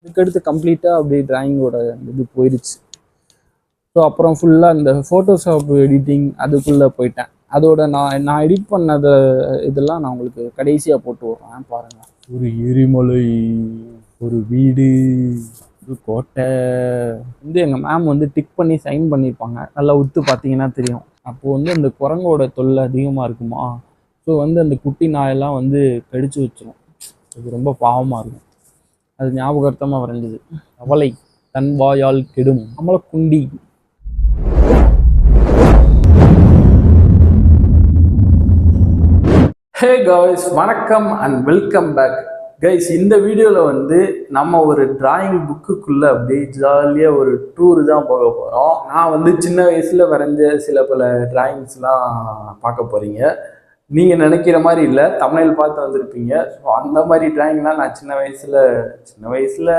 இதுக்கடுத்து கம்ப்ளீட்டாக அப்படியே டிராயிங்கோட இது போயிடுச்சு. ஸோ அப்புறம் ஃபுல்லாக இந்த ஃபோட்டோஷாப் எடிட்டிங் அதுக்குள்ளே போயிட்டேன். அதோட நான் எடிட் பண்ணதை இதெல்லாம் நான் உங்களுக்கு கடைசியாக போட்டு விட்றேன் பாருங்கள். ஒரு எரிமலை, ஒரு வீடு, ஒரு கோட்டை வந்து எங்கள் மேம் வந்து டிக் பண்ணி சைன் பண்ணியிருப்பாங்க. நல்லா உத்து பார்த்தீங்கன்னா தெரியும். அப்போது வந்து அந்த குரங்கோட தொல்லை அதிகமாக இருக்குமா, ஸோ வந்து அந்த குட்டி நாயெல்லாம் வந்து கடிச்சு வச்சிரும். அது ரொம்ப பாவமாக இருக்கும். அது ஞாபகார்த்தமாக வரைஞ்சது. அவளை தன் வாயால் கெடும் அமலக்குண்டி. ஹே காய்ஸ், வணக்கம் அண்ட் வெல்கம் பேக். கைஸ், இந்த வீடியோவில் வந்து நம்ம ஒரு டிராயிங் புக்குக்குள்ளே அப்படியே ஜாலியாக ஒரு டூரு தான் போக போகிறோம். நான் வந்து சின்ன வயசில் வரைஞ்ச சில பல டிராயிங்ஸ்லாம் பார்க்க போகிறீங்க. நீங்கள் நினைக்கிற மாதிரி இல்லை, தமிழில் பார்த்து வந்திருப்பீங்க. ஸோ அந்த மாதிரி டிராயிங்லாம் நான் சின்ன வயசில்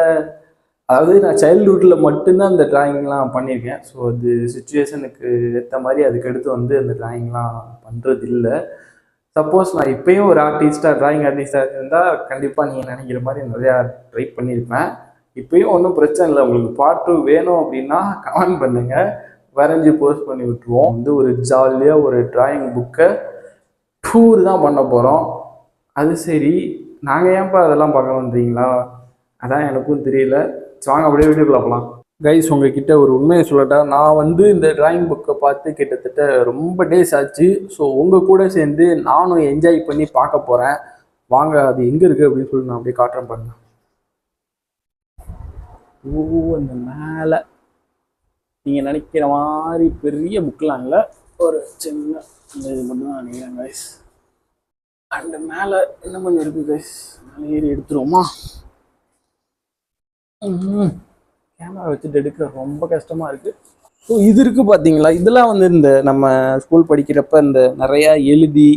அதாவது நான் சைல்ட்ஹுட்டில் மட்டும்தான் அந்த டிராயிங்லாம் பண்ணியிருக்கேன். ஸோ அது சுச்சுவேஷனுக்கு ஏற்ற மாதிரி அதுக்கடுத்து வந்து அந்த டிராயிங்லாம் பண்ணுறது இல்லை. சப்போஸ் நான் இப்போயும் ஒரு டிராயிங் ஆர்டிஸ்டாக இருந்தால் கண்டிப்பாக நீங்கள் நினைக்கிற மாதிரி நிறையா ட்ரை பண்ணியிருப்பேன். இப்போயும் ஒன்றும் பிரச்சனை இல்லை. உங்களுக்கு பார்ட் 2 வேணும் அப்படின்னா கமெண்ட் பண்ணுங்கள், வரைஞ்சி போஸ்ட் பண்ணி விட்டுருவோம். வந்து ஒரு ஜாலியாக ஒரு டிராயிங் புக்கை டூர் தான் பண்ண போகிறோம். அது சரி, நாங்கள் ஏன்ப்பா அதெல்லாம் பார்க்கணுன்றீங்களா? அதான் எனக்கும் தெரியல. வாங்க அப்படியே வீடியோக்குள்ள போகலாம். கைஸ், உங்ககிட்ட ஒரு உண்மையை சொல்லட்டா, நான் வந்து இந்த டிராயிங் புக்கை பார்த்து கிட்டத்தட்ட ரொம்ப டேஸ் ஆச்சு. ஸோ உங்கள் கூட சேர்ந்து நானும் என்ஜாய் பண்ணி பார்க்க போகிறேன். வாங்க, அது எங்கே இருக்குது அப்படின்னு சொல்லி நான் அப்படியே காட்டுறேன் பாருங்க. அந்த மேலே நீங்கள் நினைக்கிற மாதிரி பெரிய புக்கெலாம் இல்லை, ஒரு சின்ன இது மட்டும் தான் நினைக்கிறேன் கைஸ். அந்த மேலே என்ன கொஞ்சம் இருக்குது கைஸ், மேலே ஏறி எடுத்துருவோமா? கேமரா வச்சுட்டு எடுக்க ரொம்ப கஷ்டமாக இருக்குது. ஸோ இது இருக்குது பார்த்தீங்களா, இதெல்லாம் வந்து இந்த நம்ம ஸ்கூல் படிக்கிறப்ப இந்த நிறையா எழுதி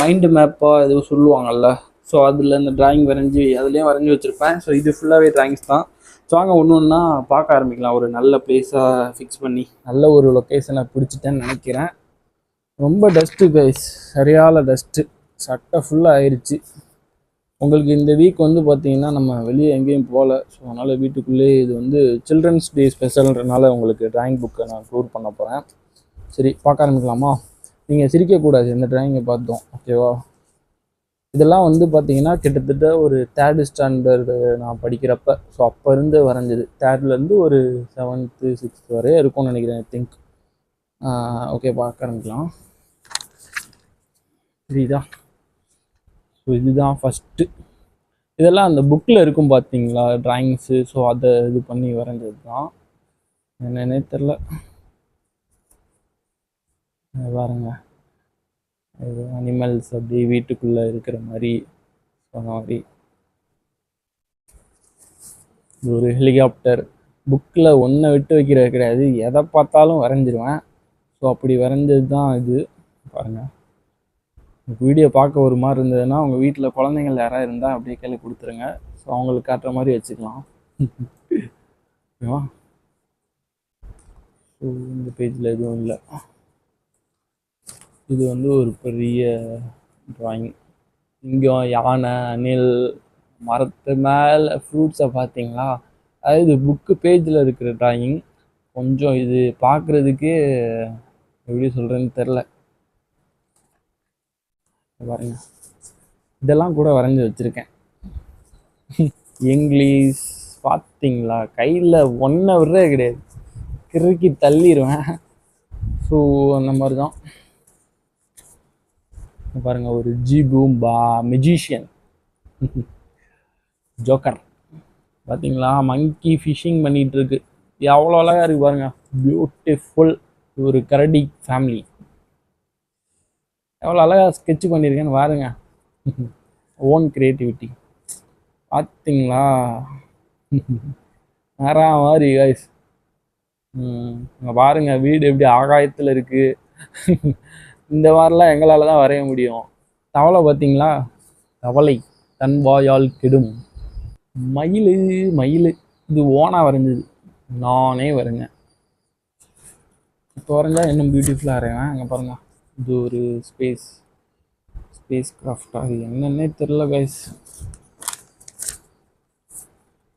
மைண்டு மேப்பாக எதுவும் சொல்லுவாங்கள்ல, ஸோ அதில் இந்த டிராயிங் வரைஞ்சி அதுலேயும் வரைஞ்சி வச்சுருப்பேன். ஸோ இது ஃபுல்லாகவே டிராயிங்ஸ் தான். ஸோ வாங்க ஒன்று ஒன்றா பார்க்க ஆரம்பிக்கலாம். ஒரு நல்ல பிளேஸாக ஃபிக்ஸ் பண்ணி நல்ல ஒரு லொக்கேஷனை பிடிச்சிட்டேன்னு நினைக்கிறேன். ரொம்ப டஸ்ட்டு கைஸ், சரியான டஸ்ட்டு, சட்டை ஃபுல்லாக ஆயிடுச்சு. உங்களுக்கு இந்த வீக் வந்து பார்த்தீங்கன்னா நம்ம வெளியே எங்கேயும் போகல. ஸோ அதனால் வீட்டுக்குள்ளேயே இது வந்து சில்ட்ரன்ஸ் டே ஸ்பெஷல்ன்றனால உங்களுக்கு டிராயிங் புக்கை நான் டூர் பண்ண போகிறேன். சரி, பார்க்க ஆரம்பிக்கலாமா? நீங்கள் சிரிக்கக்கூடாது இந்த டிராயிங்கை பார்த்தோம், ஓகேவா? இதெல்லாம் வந்து பார்த்தீங்கன்னா கிட்டத்தட்ட ஒரு 3rd ஸ்டாண்டர்டு நான் படிக்கிறப்ப, ஸோ அப்போ இருந்து வரைஞ்சது. 3rdலேருந்து ஒரு 7th 6th வரை இருக்கும்னு நினைக்கிறேன், ஐ திங்க். ஓகே, பார்க்க ஆரம்பிக்கலாம். சரிதா? ஸோ இதுதான் ஃபஸ்ட்டு. இதெல்லாம் அந்த புக்கில் இருக்கும் பார்த்தீங்களா டிராயிங்ஸு, ஸோ அதை இது பண்ணி வரைஞ்சது தான். என்னன்னே தெரில பாருங்க. இது அனிமல்ஸ் அப்படி வீட்டுக்குள்ளே இருக்கிற மாதிரி சொன்ன மாதிரி. இது ஒரு ஹெலிகாப்டர். புக்கில் ஒன்றை விட்டு வைக்கிறது கிடையாது, எதை பார்த்தாலும் வரைஞ்சிருவேன். ஸோ அப்படி வரைஞ்சது தான் இது. பாருங்கள், வீடியோ பார்க்க ஒரு மாதிரி இருந்ததுன்னா உங்கள் வீட்டில் குழந்தைங்கள் யாராவது இருந்தால் அப்படியே கையில் கொடுத்துருங்க. ஸோ அவங்களுக்கு காட்டுற மாதிரி வச்சுக்கலாம். ஓகேவா? ஸோ இந்த பேஜில் எதுவும் இல்லை. இது வந்து ஒரு பெரிய ட்ராயிங். இங்கே யானை, அணில், மரத்து மேலே ஃப்ரூட்ஸை பார்த்தீங்களா? அதாவது இது புக்கு பேஜில் இருக்கிற ட்ராயிங். கொஞ்சம் இது பார்க்குறதுக்கு எப்படி சொல்கிறேன்னு தெரில. பாருங்க, இதெல்லாம் கூட வரைஞ்சி வச்சுருக்கேன். இங்கிலீஷ் பார்த்தீங்களா? கையில் ஒன்றை விடுறே கிடையாது, கிறுக்கி தள்ளிடுவேன். ஸோ அந்த மாதிரி தான். பாருங்கள், ஒரு ஜிபூம்பா மெஜிஷியன், ஜோக்கர் பார்த்தீங்களா? மங்கி ஃபிஷிங் பண்ணிகிட்டு இருக்கு. எவ்வளோ அழகாக இருக்குது பாருங்கள், பியூட்டிஃபுல். ஒரு கரடி ஃபேமிலி, எவ்வளோ அழகாக ஸ்கெட்ச் பண்ணியிருக்கேன்னு பாருங்க. ஓன் க்ரியேட்டிவிட்டி பார்த்தீங்களா? வேற மாதிரி கைஸ். பாருங்க, வீடு எப்படி ஆகாயத்தில் இருக்குது. இந்த மாதிரிலாம் எங்களால் தான் வரைய முடியும். தவளை பார்த்தீங்களா? தவளை தன் வாயால் கெடும். மயில் இது ஓனா வரைஞ்சது, நானே வரைஞ்சேன். இப்போ வரைஞ்சா இன்னும் பியூட்டிஃபுல்லாக வரைவேன். அங்கே பாருங்கள், இது ஒரு ஸ்பேஸ் கிராஃப்டாக, அது என்னன்னே தெரில கைஸ்.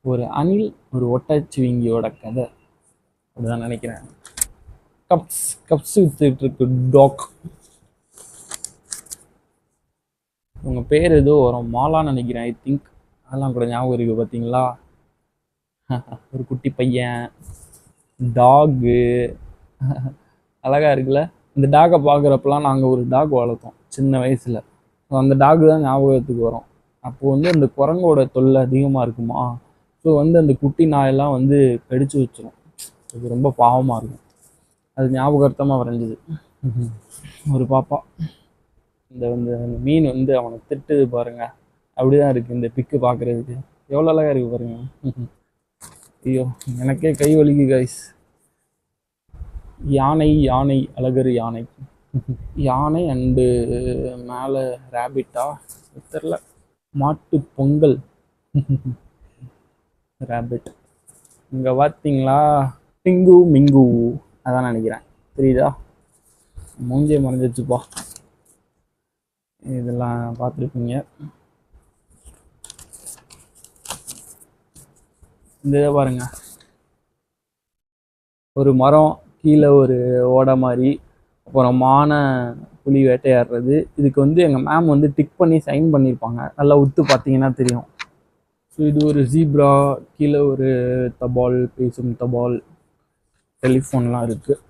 ஒரு அணில் ஒரு ஒட்டச்சிவிங்கியோட கதை அப்படிதான் நினைக்கிறேன். கப்ஸ் கப்ஸ் வித்துட்டு இருக்கு டாக். உங்க பேர் ஏதோ வரும் மாலான்னு நினைக்கிறேன். ஐ திங்க் அதெல்லாம் கூட ஞாபகம் இருக்கு பார்த்தீங்களா? ஒரு குட்டி பையன் டாகு அழகா இருக்குல்ல. இந்த டாகை பார்க்குறப்பெல்லாம் நாங்கள் ஒரு டாக் வளர்த்தோம் சின்ன வயசுல. அந்த டாக் தான் ஞாபகத்துக்கு வரும். அப்போ வந்து அந்த குரங்கோட தொல்லை அதிகமாக இருக்குமா, ஸோ வந்து அந்த குட்டி நாயெல்லாம் வந்து கடிச்சு வச்சிரும். அது ரொம்ப பாவமாக இருக்கும். அது ஞாபகார்த்தமாக வரைஞ்சிது ஒரு பாப்பா. இந்த வந்து அந்த மீன் வந்து அவனை திட்டுது பாருங்க, அப்படிதான் இருக்கு இந்த பிக்கு பார்க்குறதுக்கு. எவ்வளோ அழகா இருக்கு பாருங்க. ஐயோ எனக்கே கை வலிக்கு கைஸ். யானை யானை அழகர் யானை. யானை அண்டு மேலே ரேபிட்டா தெரில. மாட்டு பொங்கல் ரேபிட். இங்கே பார்த்தீங்களா டிங்கு மிங்கு, அதான் நினைக்கிறேன். தெரியுதா? மூஞ்சியை மறைஞ்சிச்சுப்பா. இதெல்லாம் பார்த்துருப்பீங்க. இந்த இதை பாருங்க, ஒரு மரம் கீழே ஒரு ஓடை மாதிரி, அப்புறம் மானை புலி வேட்டையாடுறது. இதுக்கு வந்து எங்கள் மேம் வந்து டிக் பண்ணி சைன் பண்ணியிருப்பாங்க, நல்லா உத்து பார்த்தீங்கன்னா தெரியும். ஸோ இது ஒரு ஜீப்ரா, கீழே ஒரு தபால், பேசும் தபால், டெலிஃபோன்லாம் இருக்குது.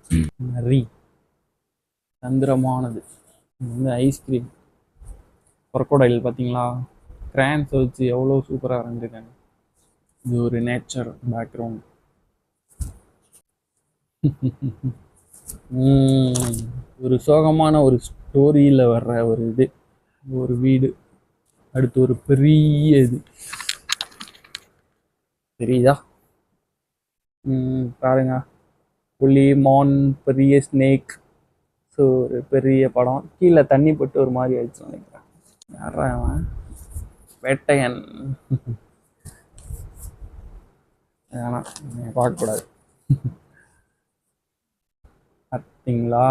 நரி தந்திரமானது. வந்து ஐஸ்கிரீம், crocodile பார்த்தீங்களா? கிரான்ஸ் வச்சு எவ்வளோ சூப்பராக வரைஞ்சிருக்காங்க. இது ஒரு நேச்சர் பேக்ரவுண்ட். ஒரு சோகமான ஒரு ஸ்டோரியில் வர்ற ஒரு இது, ஒரு வீடு, அடுத்து ஒரு பெரிய இது தெரியுதா? பாருங்க, புலி மான் பெரிய ஸ்னேக். ஸோ ஒரு பெரிய படம். கீழே தண்ணி போட்டு ஒரு மாதிரி ஆயிடுச்சு நினைக்கிறேன். யாரா அவன்? வேட்டையன். வேணாம், பார்க்கக்கூடாது. பார்த்தீங்களா?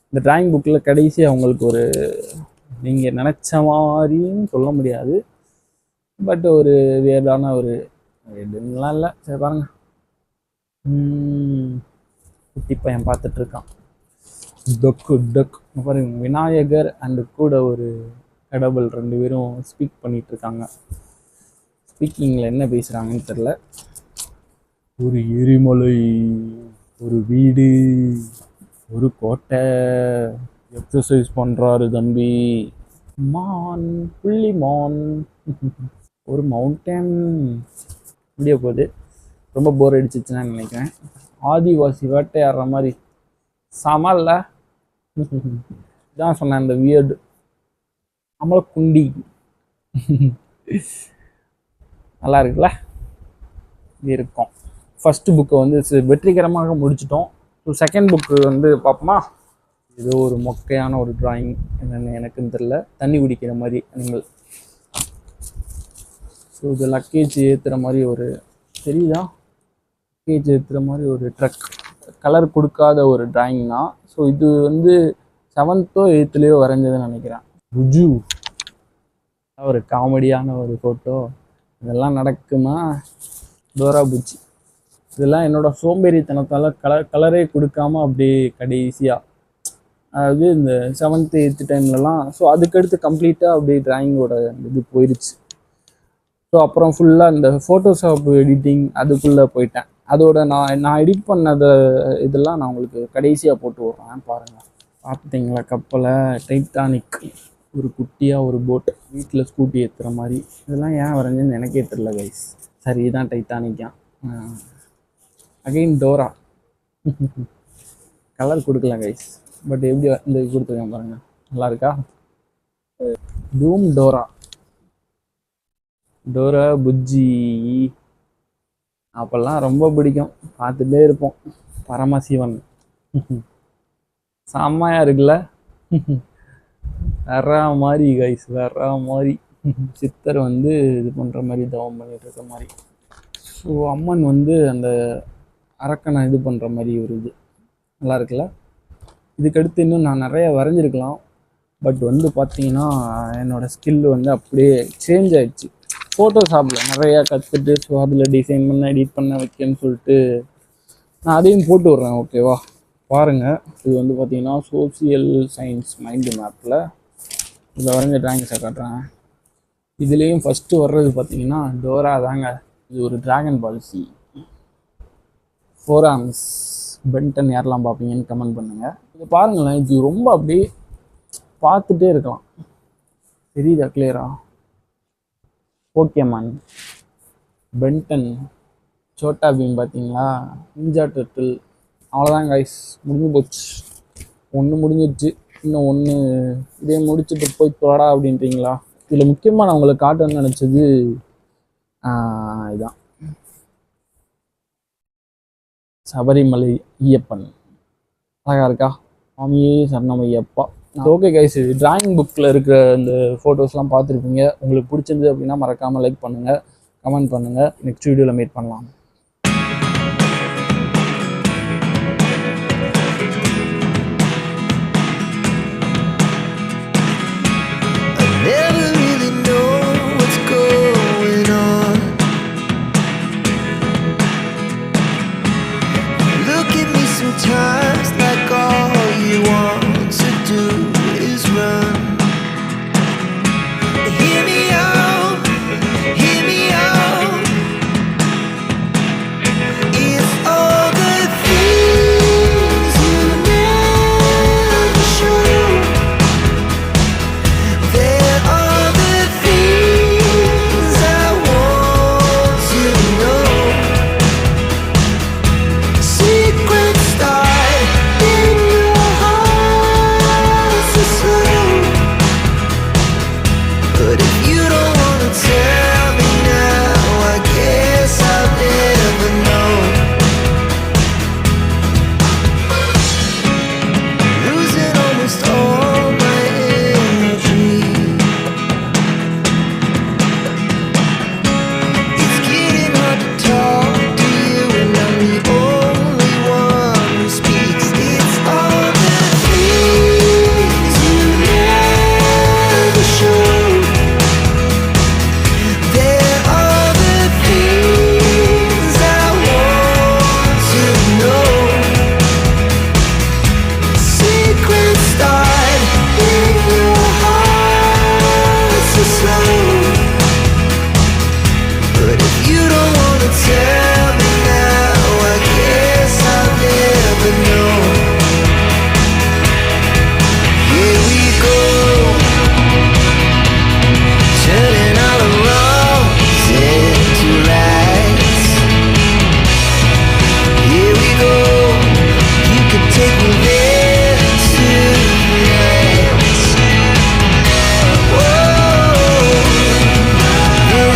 இந்த டிராயிங் புக்கில் கடைசி அவங்களுக்கு ஒரு, நீங்கள் நினச்ச மாதிரின்னு சொல்ல முடியாது, பட் ஒரு வியர்டான ஒரு இதுலாம் இல்லை. சரி பாருங்க, குட்டி பையன் பார்த்துட்டு இருக்கான். டொக்கு டொக் பாருங்க, விநாயகர் அண்டு கூட ஒரு கடவுள் ரெண்டு பேரும் ஸ்பீக் பண்ணிட்டு இருக்காங்க. ஸ்பீக்கிங்கில் என்ன பேசுகிறாங்கன்னு தெரில. ஒரு எரிமலை, ஒரு வீடு, ஒரு கோட்டை, எக்ஸசைஸ் பண்ணுறாரு தம்பி. மான், புள்ளி மான், ஒரு மவுண்டன். முடிய போகுது, ரொம்ப போர் அடிச்சிச்சுன்னா நினைக்கிறேன். ஆதிவாசி வேட்டையாடுற மாதிரி சமல்ல. இதான் சொன்னேன், இந்த வியர்டு நம்மள குண்டி. நல்லா இருக்குல்ல? இருக்கும். ஃபர்ஸ்ட் புக்கை வந்து வெற்றிகரமாக முடிச்சிட்டோம். ஸோ செகண்ட் புக்கு வந்து பார்ப்போமா? ஏதோ ஒரு மொக்கையான ஒரு டிராயிங், என்னென்னு எனக்குன்னு தெரில. தண்ணி குடிக்கிற மாதிரி அனிமல். ஸோ இது லக்கேஜ் ஏற்றுற மாதிரி ஒரு, தெரியுதா? லக்கேஜ் ஏற்றுற மாதிரி ஒரு ட்ரக். கலர் கொடுக்காத ஒரு டிராயிங் தான். ஸோ இது வந்து 7th or 8th வரைஞ்சதுன்னு நினைக்கிறேன். புஜு ஒரு காமெடியான ஒரு ஃபோட்டோ. இதெல்லாம் நடக்குமா? டோரா புஜ்ஜி. இதெல்லாம் என்னோட சோம்பேறித்தனத்தால் கலரே கொடுக்காம அப்படியே கடைசியாக, அதாவது இந்த 7th 8th டைம்லலாம். ஸோ அதுக்கடுத்து கம்ப்ளீட்டாக அப்படியே டிராயிங்கோட இது போயிடுச்சு. ஸோ அப்புறம் ஃபுல்லாக இந்த ஃபோட்டோஷாப் எடிட்டிங் அதுக்குள்ளே போயிட்டேன். அதோட நான் எடிட் பண்ணதை இதெல்லாம் நான் உங்களுக்கு கடைசியாக போட்டு விட்றேன் பாருங்கள். பார்த்தீங்களா கப்பலை? டைட்டானிக், ஒரு குட்டியாக ஒரு போட், வீட்டில் ஸ்கூட்டி ஏற்றுற மாதிரி. இதெல்லாம் ஏன் வரைஞ்சேன்னு எனக்கே தெரில கைஸ். சரி, இதுதான் டைட்டானிக்கா. Again Dora. கலர் கொடுக்கலாம் கைஸ், பட் எப்படி இந்த கொடுத்துருக்கேன் பாருங்கள், நல்லா இருக்கா? டூம் டோரா, டோரா புஜ்ஜி. அப்பெல்லாம் ரொம்ப பிடிக்கும், பார்த்துட்டே இருப்போம். பரமசிவன் செம்மையா இருக்குல்ல? வேற மாதிரி கைஸ், வேற மாதிரி. சித்தர் வந்து இது பண்ணுற மாதிரி, தவம் பண்ணிட்டு இருக்க மாதிரி. ஸோ அம்மன் வந்து அந்த அரக்கனை இது பண்ணுற மாதிரி ஒரு இது நல்லா இருக்குல்ல? இதுக்கடுத்து இன்னும் நான் நிறைய வரைஞ்சிருக்கலாம், பட் வந்து பார்த்தீங்கன்னா என்னோடய ஸ்கில் வந்து அப்படியே சேஞ்ச் ஆயிடுச்சு. ஃபோட்டோஷாப்பில் நிறையா கற்றுட்டு ஸோ அதில் டிசைன் பண்ண எடிட் பண்ண வைக்கன்னு சொல்லிட்டு நான் அதையும் போட்டு விட்றேன். ஓகேவா, பாருங்கள். இது வந்து பார்த்தீங்கன்னா சோசியல் சயின்ஸ் மைண்டு மேப்பில் இதில் வரைஞ்ச ட்ராயிங்ஸை காட்டுறேன். இதுலேயும் ஃபஸ்ட்டு வர்றது பார்த்தீங்கன்னா டோரா தாங்க. இது ஒரு ட்ராகன் பாலிசி. ஃபோராம்ஸ் பென்டன் யாரெல்லாம் பார்ப்பீங்கன்னு கமெண்ட் பண்ணுங்கள். இது பாருங்களேன், இது ரொம்ப அப்படியே பார்த்துட்டே இருக்கலாம். தெரியுதா கிளியரா? போக்கேமான், பென்டன், சோட்டா பீம் பார்த்தீங்களா, நிஞ்சா டர்ட்டில். அவ்வளோதான் கைஸ், முடிஞ்சு போச்சு. ஒன்று முடிஞ்சிடுச்சு, இன்னும் ஒன்று. இதே முடிச்சுட்டு போய் தோடா அப்படின்றீங்களா? இதில் முக்கியமாக நான் உங்களுக்கு காட்டணும்னு நினச்சது இதுதான், சபரிமலை ஐயப்பன். அழகா இருக்கா? சுவாமியே சரணம் ஐயப்பா. ஓகே கைஸ், டிராயிங் புக்கில் இருக்கிற இந்த ஃபோட்டோஸ்லாம் பார்த்துருப்பீங்க. உங்களுக்கு பிடிச்சிருந்து அப்படின்னா மறக்காமல் லைக் பண்ணுங்கள், கமெண்ட் பண்ணுங்கள். நெக்ஸ்ட் வீடியோவில் மீட் பண்ணலாம்.